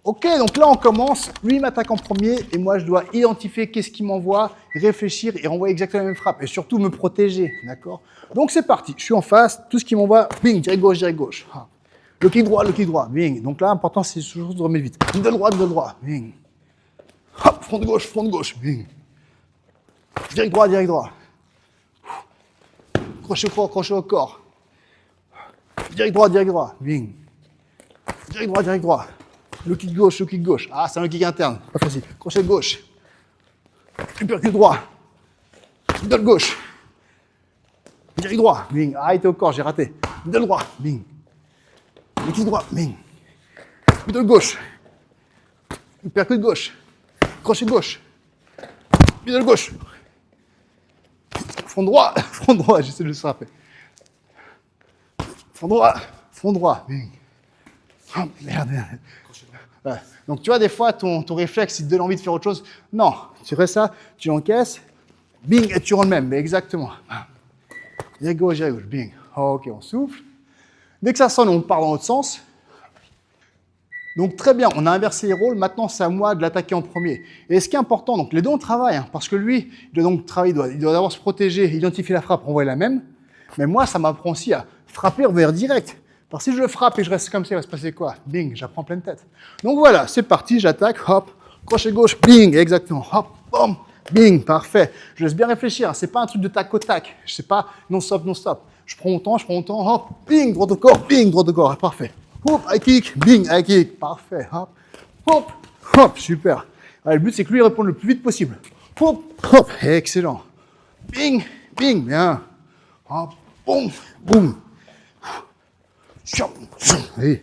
Ok, donc là on commence, lui il m'attaque en premier et moi je dois identifier qu'est-ce qu'il m'envoie, réfléchir et renvoyer exactement la même frappe et surtout me protéger, d'accord? Donc c'est parti, je suis en face, tout ce qu'il m'envoie, bing, direct gauche. Ah. Le kick droit, bing. Donc là l'important c'est toujours de remettre vite. De droit, bing. Hop, front de gauche, bing. Direct droit. Crochet au corps. Direct droit, bing. Direct droit. Le kick gauche. Ah, c'est un kick interne, pas facile. Crochet gauche. Uppercut droit. Middle gauche. Direct droit, bing. Ah, il était au corps, j'ai raté. Middle droit, bing. Le kick droit, bing. Middle gauche. Uppercut gauche. Crochet gauche. Middle gauche. Front droit, j'essaie de le frapper. Front droit, bing. Oh, merde. Ouais. Donc tu vois, des fois, ton réflexe, il te donne envie de faire autre chose. Non, tu fais ça, tu encaisses, bing, et tu rends le même, mais exactement. Direct gauche, bing. Ok, on souffle. Dès que ça sonne, on part dans l'autre sens. Donc très bien, on a inversé les rôles, maintenant c'est à moi de l'attaquer en premier. Et ce qui est important, donc les deux on travaille, hein, parce que lui, il doit donc travailler, il doit d'abord se protéger, identifier la frappe, renvoyer la même. Mais moi, ça m'apprend aussi à frapper, revenir direct. Parce que si je le frappe et je reste comme ça, il va se passer quoi? Bing, j'apprends pleine tête. Donc voilà, c'est parti, j'attaque, hop, crochet gauche, bing, exactement, hop, bom, bing, parfait. Je laisse bien réfléchir, c'est pas un truc de tac au tac, c'est pas non-stop. Je prends mon temps, hop, bing, droit au corps, parfait. Hop, high kick, parfait, hop, super. Allez, le but c'est que lui réponde le plus vite possible. Hop, excellent. Bing, bien. Hop, boum. Oui.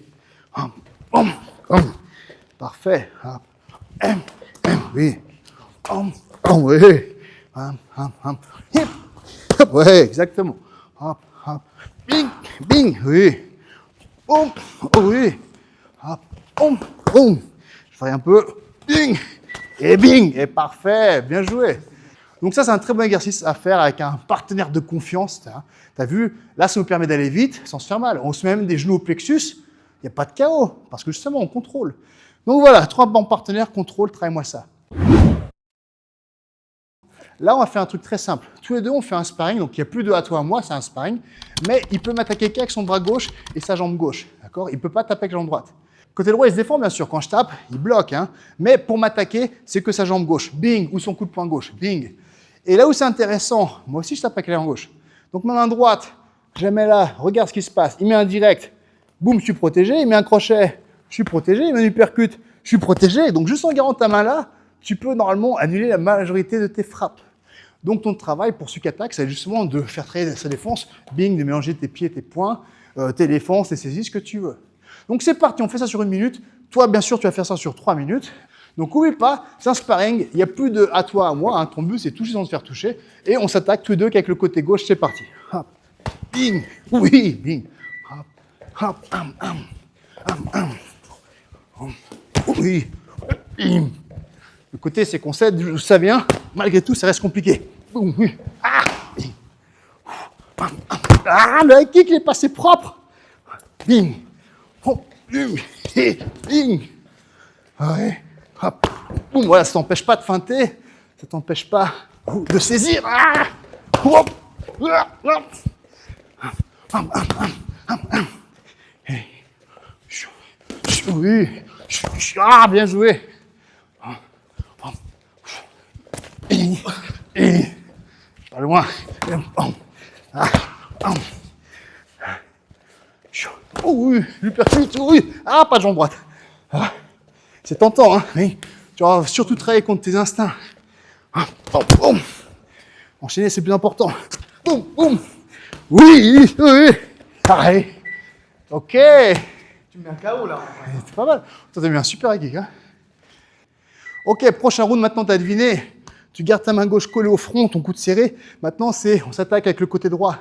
Parfait. Oui. Oui. Hip. Ouais, exactement. Hop. Bing. Oui. Oui. Hop. Je ferai un peu. Bing. Et parfait. Bien joué. Donc ça, c'est un très bon exercice à faire avec un partenaire de confiance. Tu as vu, là, ça nous permet d'aller vite sans se faire mal. On se met même des genoux au plexus, il n'y a pas de chaos, parce que justement, on contrôle. Donc voilà, 3 bons partenaires, contrôle, travaille-moi ça. Là, on va faire un truc très simple. Tous les deux, on fait un sparring, donc il n'y a plus de à toi à moi, c'est un sparring, mais il peut m'attaquer qu'avec son bras gauche et sa jambe gauche, d'accord? Il ne peut pas taper avec la jambe droite. Côté droit, il se défend, bien sûr. Quand je tape, il bloque, hein. Mais pour m'attaquer, c'est que sa jambe gauche, bing, ou son coup de poing gauche, bing. Et là où c'est intéressant, moi aussi je tape avec la main gauche. Donc ma main droite, je la mets là, regarde ce qui se passe. Il met un direct, boum, je suis protégé. Il met un crochet, je suis protégé. Il met un uppercut, je suis protégé. Donc juste en gardant ta main là, tu peux normalement annuler la majorité de tes frappes. Donc ton travail pour celui qui attaque, c'est justement de faire travailler sa défense, bing, de mélanger tes pieds, tes poings, tes défenses, tes saisies, ce que tu veux. Donc c'est parti, on fait ça sur 1 minute. Toi, bien sûr, tu vas faire ça sur 3 minutes. Donc oublie pas, c'est un sparring, il n'y a plus de à toi, à moi, hein. Ton but c'est toucher sans se faire toucher, et on s'attaque tous les deux qu'avec le côté gauche, c'est parti. Hop, bing, oui, bing, hop, oui, bing. Le côté c'est qu'on sait d'où ça vient, malgré tout ça reste compliqué. Boum, oui, bing. Le high kick il est passé propre. Bing, hop, bing, ouais. Hop, boum, voilà, ça t'empêche pas de feinter, ça t'empêche pas de saisir. Hop, oui, bien joué. Pas loin. Oui, l'uppercut, oui. Pas de jambe droite. C'est tentant, hein, mais tu vas surtout travailler contre tes instincts. Enchaîner, c'est plus important. Boum. Oui. Pareil. Ok. Tu me mets un KO là. C'est pas mal. Toi, t'as mis un super high kick, hein. Ok, prochain round, maintenant, t'as deviné. Tu gardes ta main gauche collée au front, ton coude serré. Maintenant, on s'attaque avec le côté droit.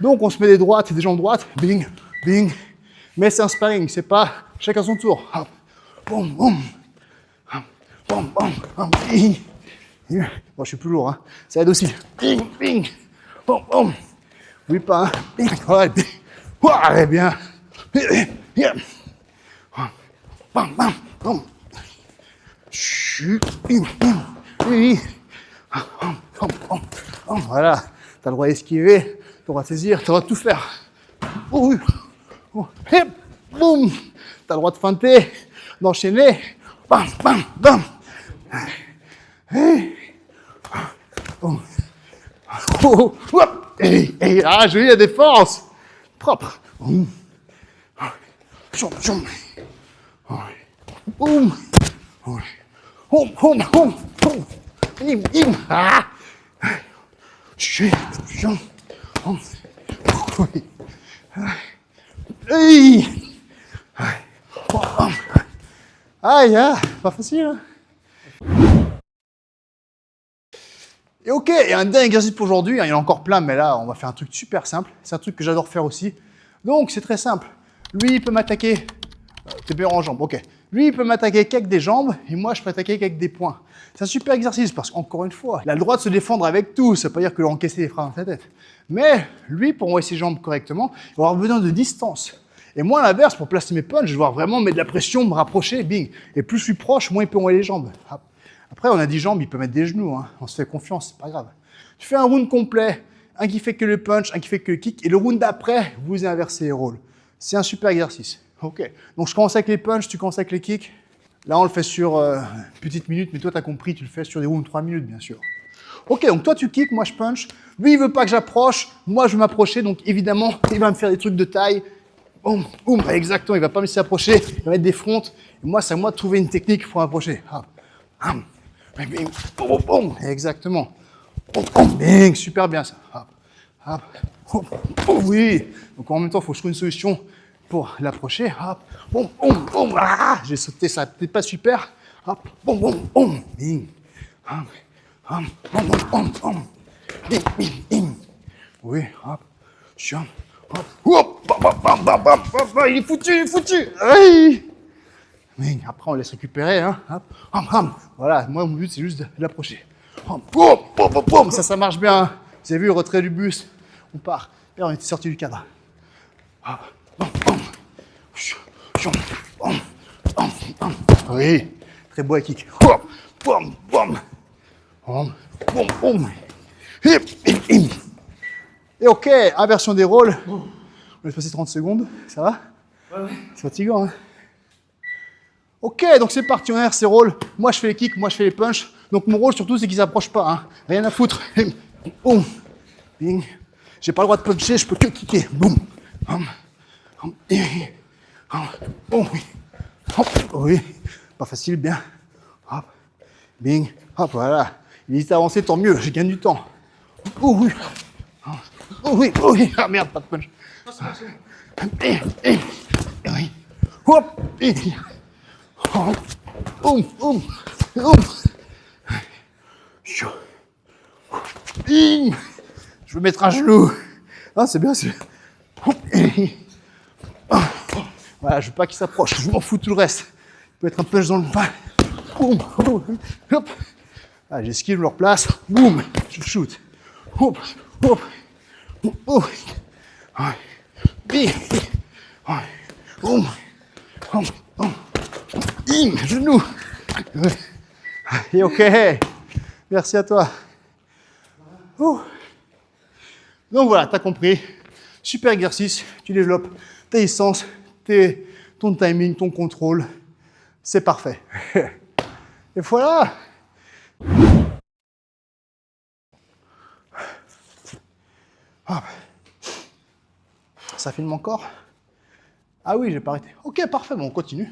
Donc, on se met des droites et des jambes droites. Bing. Mais c'est un sparring, c'est pas chacun son tour. Hop. Boum. Bing. Bon, je suis plus lourd, hein. Ça aide aussi. Bing. Boum. Oui, pas, hein. Bing. Ouais, bing. Ouais, bien. Bam. Oui. Voilà, tu as le droit d'esquiver, tu as le droit de saisir, tu as le droit de tout faire. Oh, oui. Hip, boum. Tu as le droit de feinter, d'enchaîner. Bam, bam, bam. Ah, joli la défense. Propre. Ah. Aïe, pas facile. Hein. Et ok, et un dernier exercice pour aujourd'hui, il y en a encore plein, mais là, on va faire un truc super simple. C'est un truc que j'adore faire aussi. Donc, c'est très simple. Lui, il peut m'attaquer. T'es bien en jambes, ok. Lui, il peut m'attaquer qu'avec des jambes, et moi, je peux attaquer qu'avec des poings. C'est un super exercice, parce qu'encore une fois, il a le droit de se défendre avec tout. Ça veut pas dire que encaisser les frappes dans sa tête. Mais lui, pour envoyer ses jambes correctement, il va avoir besoin de distance. Et moi, à l'inverse, pour placer mes punches, je vais devoir vraiment mettre de la pression, me rapprocher, bing. Et plus je suis proche, moins il peut envoyer les jambes. Hop. Après, on a 10 jambes, il peut mettre des genoux. Hein. On se fait confiance, c'est pas grave. Tu fais un round complet, un qui fait que le punch, un qui fait que le kick, et le round d'après, vous inversez les rôles. C'est un super exercice. Ok. Donc, je commence avec les punches, tu commences avec les kicks. Là, on le fait sur petite minute, mais toi, tu as compris, tu le fais sur des rounds de 3 minutes, bien sûr. Ok, donc toi, tu kicks, moi, je punch. Lui, il veut pas que j'approche. Moi, je veux m'approcher, donc évidemment, il va me faire des trucs de taille. Boum, boum, exactement, il va pas me laisser approcher. Il va mettre des frontes. Et moi, c'est à moi de trouver une technique pour approcher. Hop, hop. Bing, boum, boum, exactement. Boum, boum, bing, super bien ça. Hop, hop, boum, boum, oui. Donc en même temps, il faut que je trouve une solution pour l'approcher. Hop, boum, boum, boum. Ah, j'ai sauté ça, peut-être pas super. Hop, boum, boum, boum, bing. Hop, hop, boum, boum, boum, boum. Bing, bing, bing. Oui, hop, chiant. Hop, hop, bam, bam, bam, bam, bam, il est foutu, il est foutu. Aïe. Mais après, on laisse récupérer. Hein. Hop, hop, hop. Voilà, moi, mon but, c'est juste de l'approcher. Ça marche bien. Vous avez vu le retrait du bus. On part. Et on était sorti du cadre. Oui, très beau kick. Et ok, inversion des rôles. On laisse passer 30 secondes. Ça va? Ouais. C'est fatigant, hein? Ok, donc c'est parti, on inverse ses rôles. Moi, je fais les kicks, moi, je fais les punches. Donc, mon rôle, surtout, c'est qu'ils s'approchent pas. Hein. Rien à foutre. Boum. Bing. J'ai pas le droit de puncher, je peux que kicker. Boum. Boum. Oui. Pas facile, bien. Hop. Bing. Hop, voilà. Il hésite à avancer, tant mieux, je gagne du temps. Oh oui. Oh oui, oh oui. Ah merde, pas de punch. Oui. Hop. Je veux mettre un genou. Ah, c'est bien, c'est. Voilà, je veux pas qu'il s'approche, je m'en fous tout le reste. Il peut être un punch dans le bas. Boum, hop. Ah, j'esquive, je le replace. Boum, je shoot. Hop, hop, hop. Boum, genou. Et ok, merci à toi. Donc voilà, tu as compris. Super exercice, tu développes ta distance, ton timing, ton contrôle. C'est parfait. Et voilà. Hop. Ça filme encore? Ah oui, j'ai pas arrêté. Ok, parfait, bon, on continue.